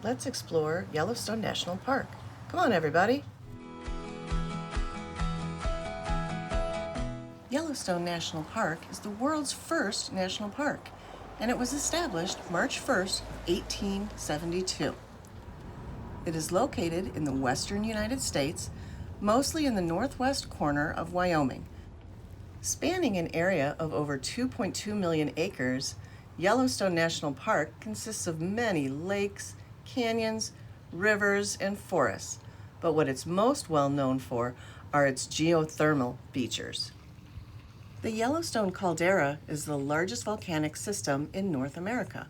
let's explore Yellowstone National Park. Come on, everybody. Yellowstone National Park is the world's first national park, and it was established March 1st, 1872. It is located in the western United States, mostly in the northwest corner of Wyoming. Spanning an area of over 2.2 million acres, Yellowstone National Park consists of many lakes, canyons, rivers, and forests, but what it's most well known for are its geothermal features. The Yellowstone caldera is the largest volcanic system in North America.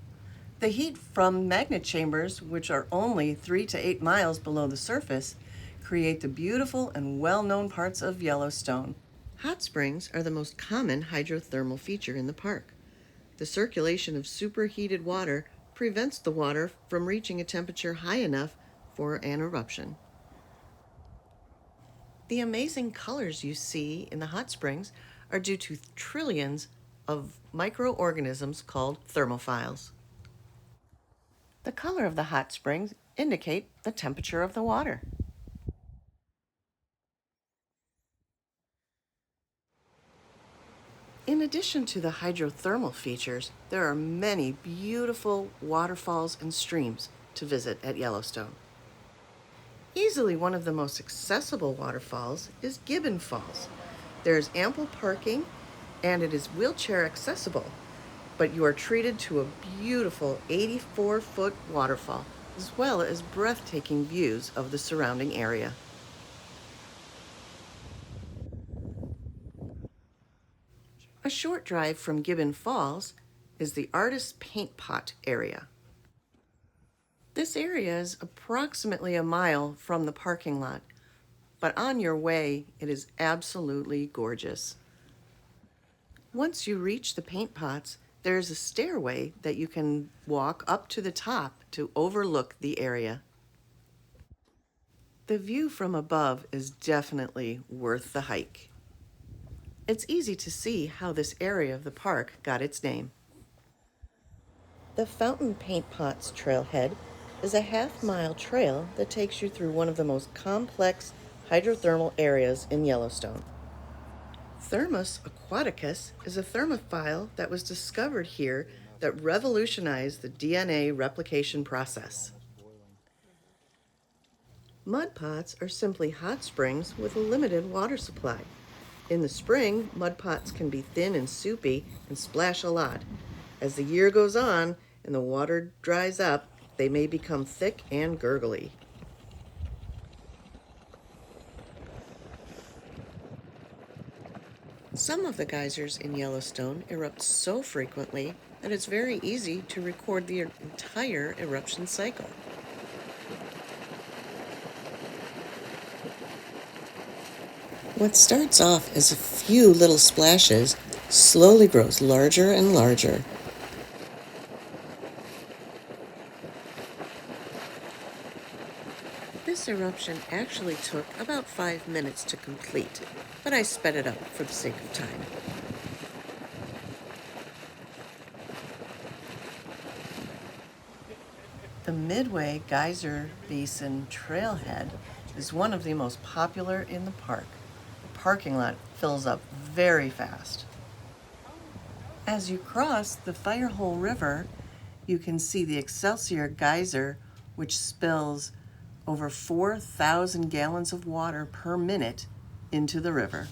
The heat from magnet chambers, which are only 3 to 8 miles below the surface, create the beautiful and well-known parts of Yellowstone. Hot springs are the most common hydrothermal feature in the park. The circulation of superheated water prevents the water from reaching a temperature high enough for an eruption. The amazing colors you see in the hot springs are due to trillions of microorganisms called thermophiles. The color of the hot springs indicate the temperature of the water. In addition to the hydrothermal features, there are many beautiful waterfalls and streams to visit at Yellowstone. Easily one of the most accessible waterfalls is Gibbon Falls. There is ample parking and it is wheelchair accessible, but you are treated to a beautiful 84-foot waterfall, as well as breathtaking views of the surrounding area. A short drive from Gibbon Falls is the Artist's Paint Pot area. This area is approximately a mile from the parking lot, but on your way, it is absolutely gorgeous. Once you reach the paint pots, there is a stairway that you can walk up to the top to overlook the area. The view from above is definitely worth the hike. It's easy to see how this area of the park got its name. The Fountain Paint Pots Trailhead is a half-mile trail that takes you through one of the most complex hydrothermal areas in Yellowstone. Thermus aquaticus is a thermophile that was discovered here that revolutionized the DNA replication process. Mud pots are simply hot springs with a limited water supply. In the spring, mud pots can be thin and soupy and splash a lot. As the year goes on and the water dries up, they may become thick and gurgly. Some of the geysers in Yellowstone erupt so frequently that it's very easy to record the entire eruption cycle. What starts off as a few little splashes slowly grows larger and larger. This eruption actually took about 5 minutes to complete, but I sped it up for the sake of time. The Midway Geyser Basin Trailhead is one of the most popular in the park. The parking lot fills up very fast. As you cross the Firehole River, you can see the Excelsior Geyser, which spills over 4,000 gallons of water per minute into the river.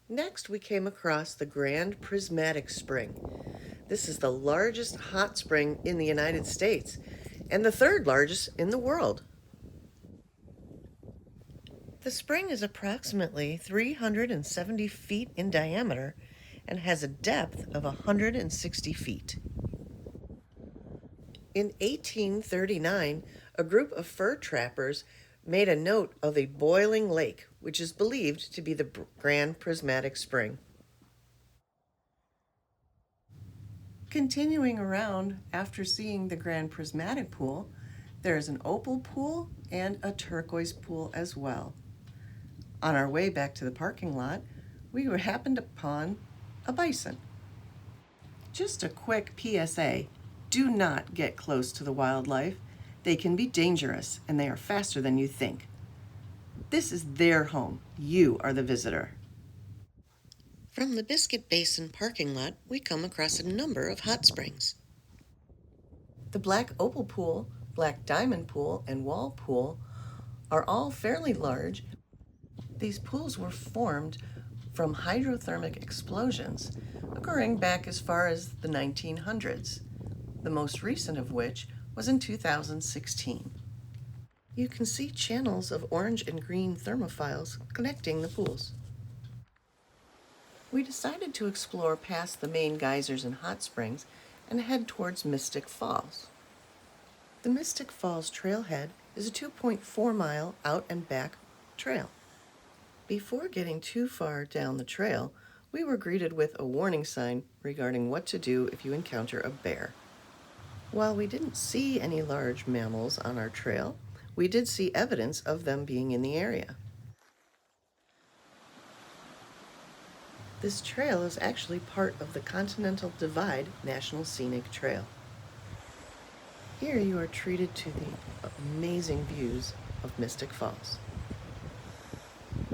Next, we came across the Grand Prismatic Spring. This is the largest hot spring in the United States and the third largest in the world. The spring is approximately 370 feet in diameter and has a depth of 160 feet. In 1839, a group of fur trappers made a note of a boiling lake, which is believed to be the Grand Prismatic Spring. Continuing around after seeing the Grand Prismatic Pool, there is an opal pool and a turquoise pool as well. On our way back to the parking lot, we happened upon a bison. Just a quick PSA. do not get close to the wildlife. They can be dangerous, and they are faster than you think. This is their home. You are the visitor. From the Biscuit Basin parking lot, we come across a number of hot springs. The Black Opal Pool, Black Diamond Pool, and Wall Pool are all fairly large. These pools were formed from hydrothermic explosions occurring back as far as the 1900s, the most recent of which was in 2016. You can see channels of orange and green thermophiles connecting the pools. We decided to explore past the main geysers and hot springs and head towards Mystic Falls. The Mystic Falls trailhead is a 2.4-mile out and back trail. Before getting too far down the trail, we were greeted with a warning sign regarding what to do if you encounter a bear. While we didn't see any large mammals on our trail, we did see evidence of them being in the area. This trail is actually part of the Continental Divide National Scenic Trail. Here you are treated to the amazing views of Mystic Falls.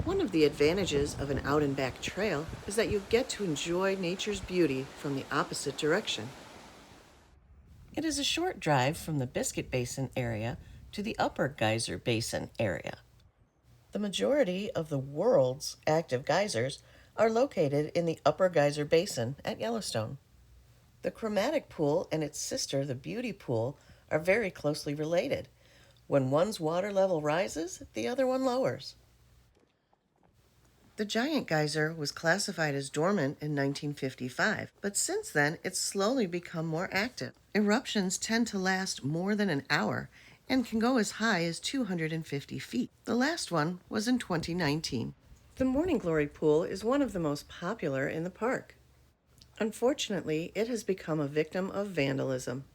One of the advantages of an out and back trail is that you get to enjoy nature's beauty from the opposite direction. It is a short drive from the Biscuit Basin area to the Upper Geyser Basin area. The majority of the world's active geysers are located in the Upper Geyser Basin at Yellowstone. The Chromatic Pool and its sister, the Beauty Pool, are very closely related. When one's water level rises, the other one lowers. The Giant Geyser was classified as dormant in 1955, but since then it's slowly become more active. Eruptions tend to last more than an hour and can go as high as 250 feet. The last one was in 2019. The Morning Glory Pool is one of the most popular in the park. Unfortunately, it has become a victim of vandalism.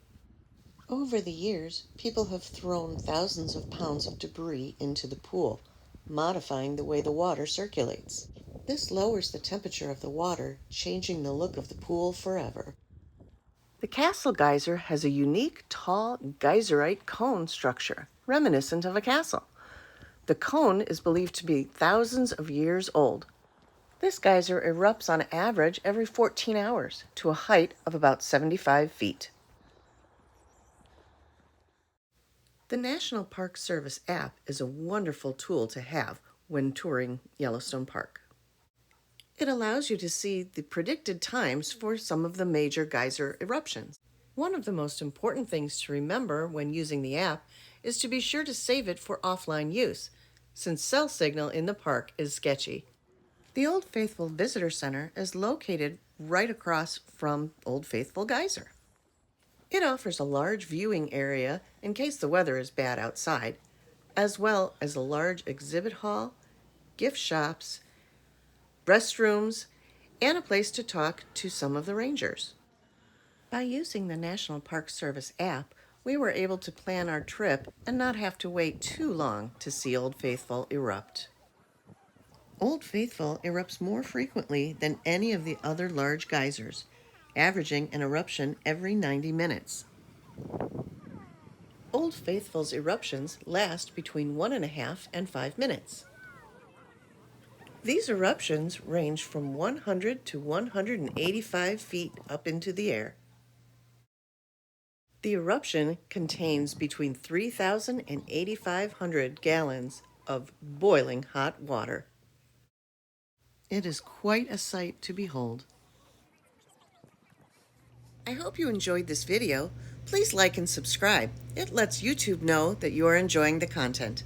Over the years, people have thrown thousands of pounds of debris into the pool, modifying the way the water circulates. This lowers the temperature of the water, changing the look of the pool forever. The Castle Geyser has a unique, tall, geyserite cone structure, reminiscent of a castle. The cone is believed to be thousands of years old. This geyser erupts on average every 14 hours to a height of about 75 feet. The National Park Service app is a wonderful tool to have when touring Yellowstone Park. It allows you to see the predicted times for some of the major geyser eruptions. One of the most important things to remember when using the app is to be sure to save it for offline use, since cell signal in the park is sketchy. The Old Faithful Visitor Center is located right across from Old Faithful Geyser. It offers a large viewing area in case the weather is bad outside, as well as a large exhibit hall, gift shops, restrooms, and a place to talk to some of the rangers. By using the National Park Service app, we were able to plan our trip and not have to wait too long to see Old Faithful erupt. Old Faithful erupts more frequently than any of the other large geysers, averaging an eruption every 90 minutes. Old Faithful's eruptions last between 1.5 and 5 minutes. These eruptions range from 100 to 185 feet up into the air. The eruption contains between 3,000 and 8,500 gallons of boiling hot water. It is quite a sight to behold. I hope you enjoyed this video. Please like and subscribe. It lets YouTube know that you are enjoying the content.